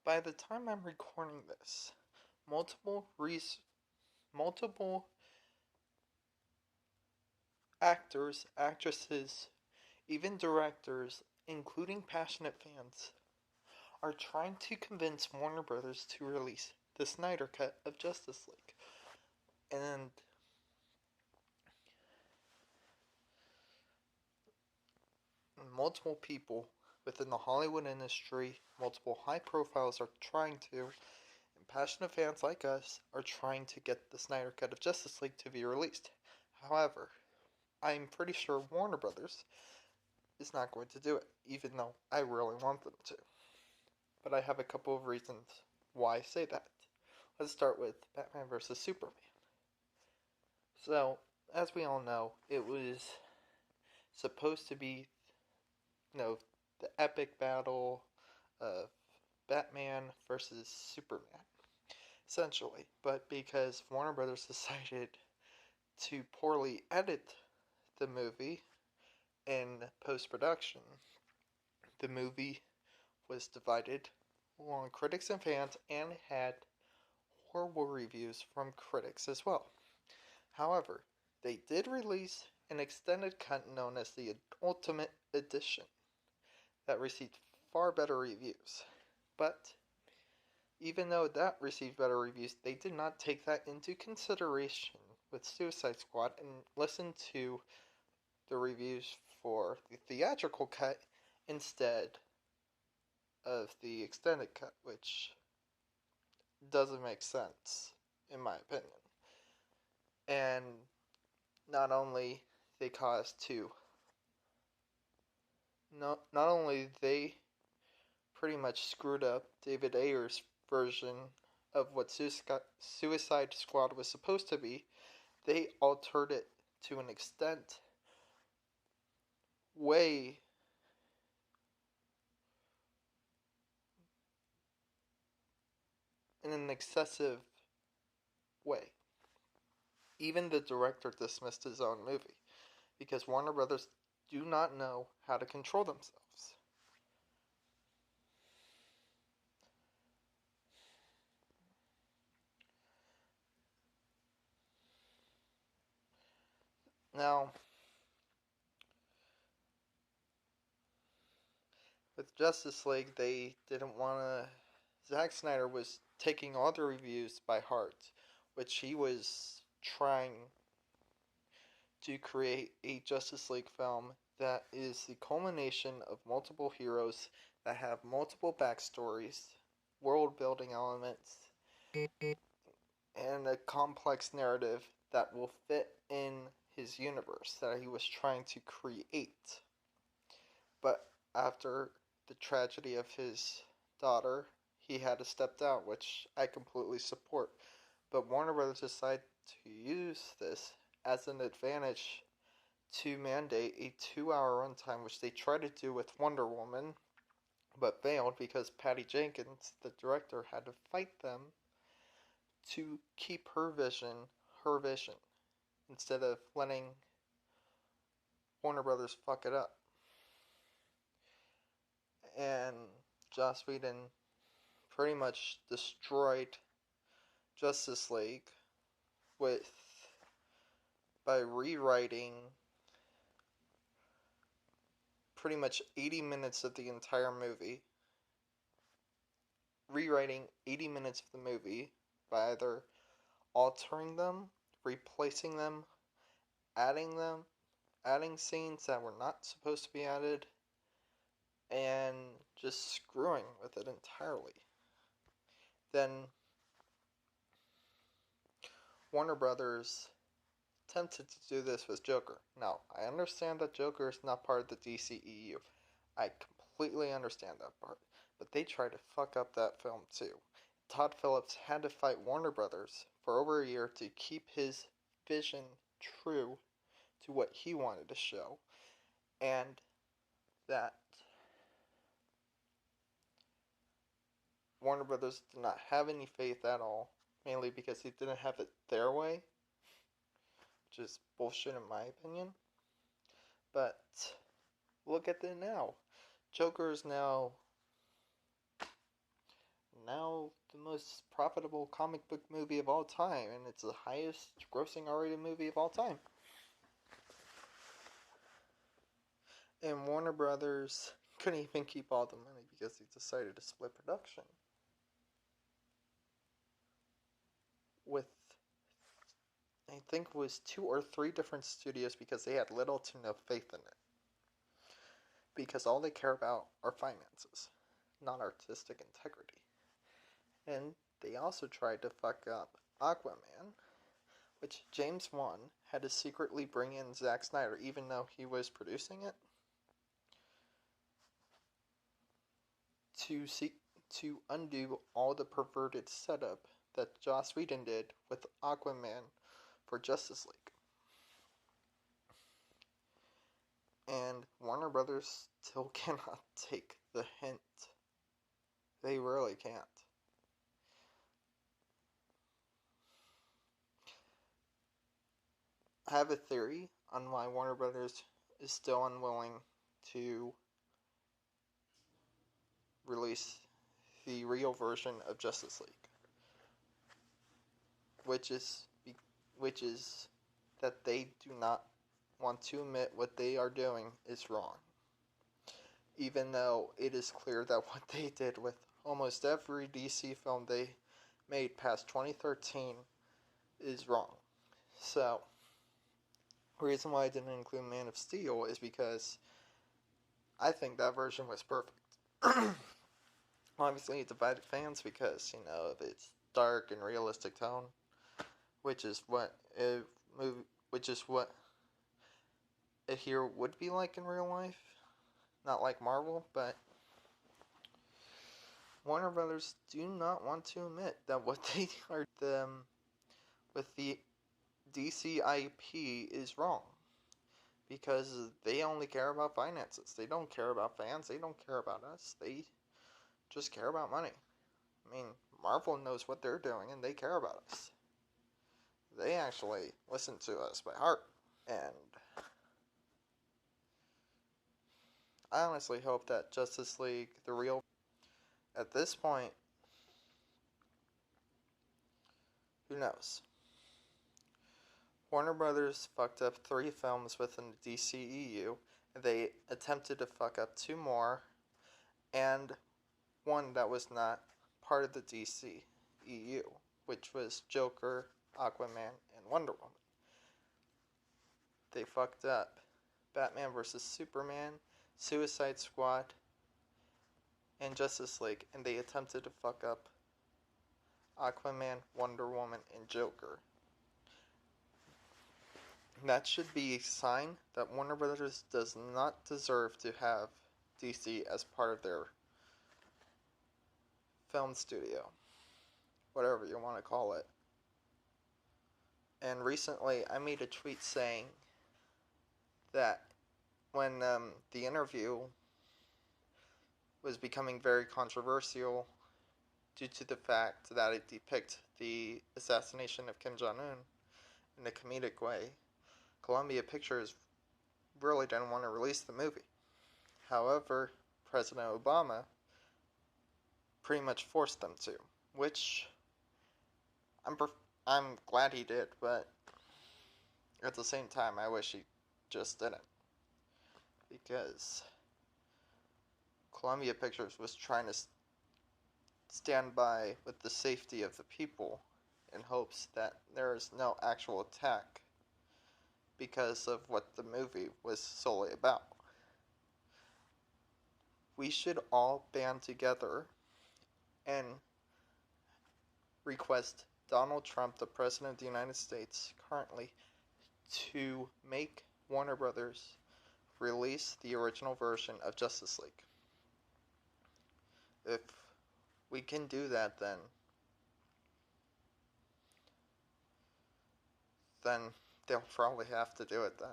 By the time I'm recording this, multiple actors, actresses, even directors, including passionate fans, are trying to convince Warner Brothers to release the Snyder Cut of Justice League. And multiple people within the Hollywood industry, multiple high profiles are trying to, and passionate fans like us are trying to get the Snyder Cut of Justice League to be released. However, I'm pretty sure Warner Brothers is not going to do it, even though I really want them to. But I have a couple of reasons why I say that. Let's start with Batman vs. Superman. So, as we all know, it was supposed to be, the epic battle of Batman versus Superman, essentially. But because Warner Brothers decided to poorly edit the movie in post-production, the movie was divided among critics and fans and had horrible reviews from critics as well. However, they did release an extended cut known as the Ultimate Edition that received far better reviews. But even though that received better reviews, they did not take that into consideration with Suicide Squad and listen to the reviews for the theatrical cut instead of the extended cut, which doesn't make sense, in my opinion. And not only they caused to not only they pretty much screwed up David Ayer's version of what Suicide Squad was supposed to be, they altered it to an extent way in an excessive way. Even the director dismissed his own movie because Warner Brothers do not know how to control themselves. Now, with Justice League, they didn't want to. Zack Snyder was taking all the reviews by heart, which he was trying to create a Justice League film that is the culmination of multiple heroes that have multiple backstories, world building elements, and a complex narrative that will fit in his universe that he was trying to create. But after the tragedy of his daughter, he had to step down, which I completely support. But Warner Brothers decided to use this as an advantage to mandate a 2-hour runtime, which they tried to do with Wonder Woman, but failed because Patty Jenkins, the director, had to fight them to keep her vision, instead of letting Warner Brothers fuck it up. And Joss Whedon pretty much destroyed Justice League by rewriting pretty much 80 minutes of the entire movie. Rewriting 80 minutes of the movie by either altering them, replacing them, adding scenes that were not supposed to be added, and just screwing with it entirely. Then Warner Brothers attempted to do this with Joker. Now, I understand that Joker is not part of the DCEU. I completely understand that part. But they tried to fuck up that film too. Todd Phillips had to fight Warner Brothers for over a year to keep his vision true to what he wanted to show. And that Warner Brothers did not have any faith at all, mainly because they didn't have it their way, which is bullshit in my opinion. But look at it now. Joker is now most profitable comic book movie of all time, and it's the highest grossing R-rated movie of all time. And Warner Brothers couldn't even keep all the money because they decided to split production with, I think it was 2 or 3 different studios because they had little to no faith in it. Because all they care about are finances, not artistic integrity. And they also tried to fuck up Aquaman, which James Wan had to secretly bring in Zack Snyder even though he was producing it, to undo all the perverted setup that Joss Whedon did with Aquaman for Justice League. And Warner Brothers still cannot take the hint. They really can't. I have a theory on why Warner Brothers is still unwilling to release the real version of Justice League, which is that they do not want to admit what they are doing is wrong, even though it is clear that what they did with almost every DC film they made past 2013 is wrong. So, the reason why I didn't include Man of Steel is because I think that version was perfect. Obviously, it divided fans because, of its dark and realistic tone, which is what a hero would be like in real life, not like Marvel. But Warner Brothers do not want to admit that what they are with the DC IP is wrong, because they only care about finances. They don't care about fans. They don't care about us. They just care about money. I mean, Marvel knows what they're doing and they care about us. They actually listen to us by heart. And I honestly hope that Justice League, the real... At this point, who knows? Warner Brothers fucked up 3 films within the DCEU. They attempted to fuck up 2 more, and 1 that was not part of the DCEU, which was Joker, Aquaman, and Wonder Woman. They fucked up Batman vs. Superman, Suicide Squad, and Justice League, and they attempted to fuck up Aquaman, Wonder Woman, and Joker. That should be a sign that Warner Brothers does not deserve to have DC as part of their film studio, whatever you want to call it. And recently, I made a tweet saying that when the interview was becoming very controversial due to the fact that it depicted the assassination of Kim Jong-un in a comedic way, Columbia Pictures really didn't want to release the movie. However, President Obama pretty much forced them to, which I'm glad he did, but at the same time, I wish he just didn't, because Columbia Pictures was trying to stand by with the safety of the people in hopes that there is no actual attack because of what the movie was solely about. We should all band together and request Donald Trump, the President of the United States currently, to make Warner Brothers release the original version of Justice League. If we can do that, then they'll probably have to do it then.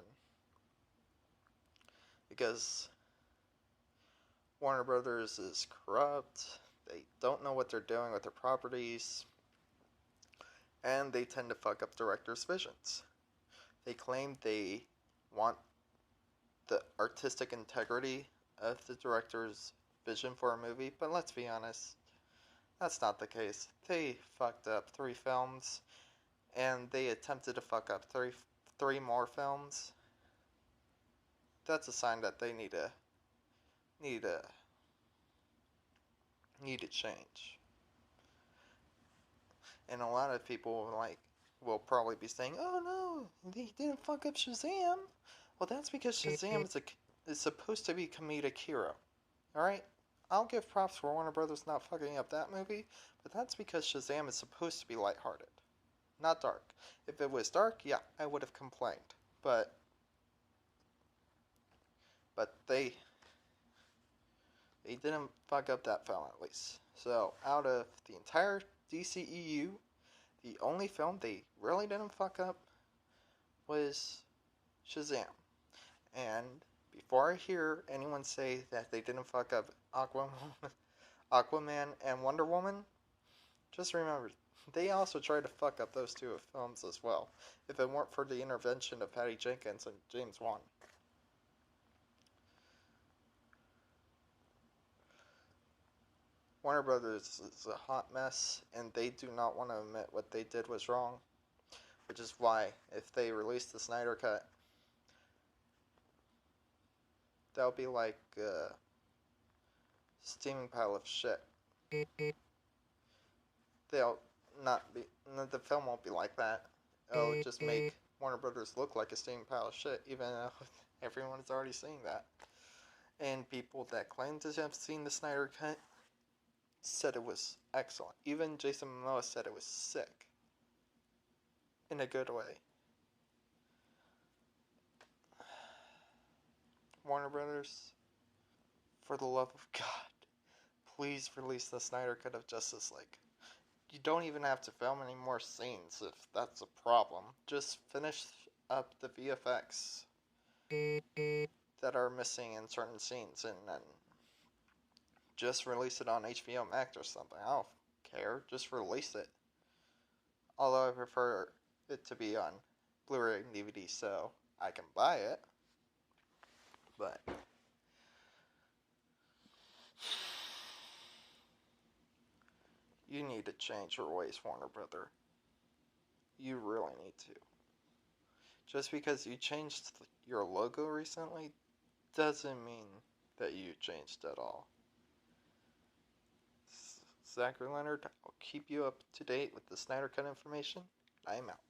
Because Warner Brothers is corrupt, they don't know what they're doing with their properties, and they tend to fuck up directors' visions. They claim they want the artistic integrity of the director's vision for a movie, but let's be honest, That's not the case. They fucked up 3 films, and they attempted to fuck up three more films. That's a sign that they need to need to change. And a lot of people will probably be saying, "Oh no, they didn't fuck up Shazam." Well, that's because Shazam is supposed to be comedic hero. All right, I'll give props for Warner Brothers not fucking up that movie, but that's because Shazam is supposed to be lighthearted, not dark. If it was dark, yeah, I would have complained. But they didn't fuck up that film at least. So out of the entire DCEU, the only film they really didn't fuck up was Shazam. And before I hear anyone say that they didn't fuck up Aquaman and Wonder Woman, just remember, they also tried to fuck up those two films as well, if it weren't for the intervention of Patty Jenkins and James Wan. Warner Brothers is a hot mess, and they do not want to admit what they did was wrong, which is why, if they release the Snyder Cut, that'll be like a steaming pile of shit. They'll not be. The film won't be like that. It'll just make Warner Brothers look like a steaming pile of shit, even though everyone's already seen that. And people that claim to have seen the Snyder Cut said it was excellent. Even Jason Momoa said it was sick. In a good way. Warner Brothers, for the love of God, please release the Snyder Cut of Justice League. You don't even have to film any more scenes if that's a problem. Just finish up the VFX that are missing in certain scenes and then just release it on HBO Max or something. I don't care. Just release it. Although I prefer it to be on Blu-ray and DVD so I can buy it. But you need to change your ways, Warner Brother. You really need to. Just because you changed your logo recently doesn't mean that you changed at all. Zachary Leonard, I'll keep you up to date with the Snyder Cut information. I'm out.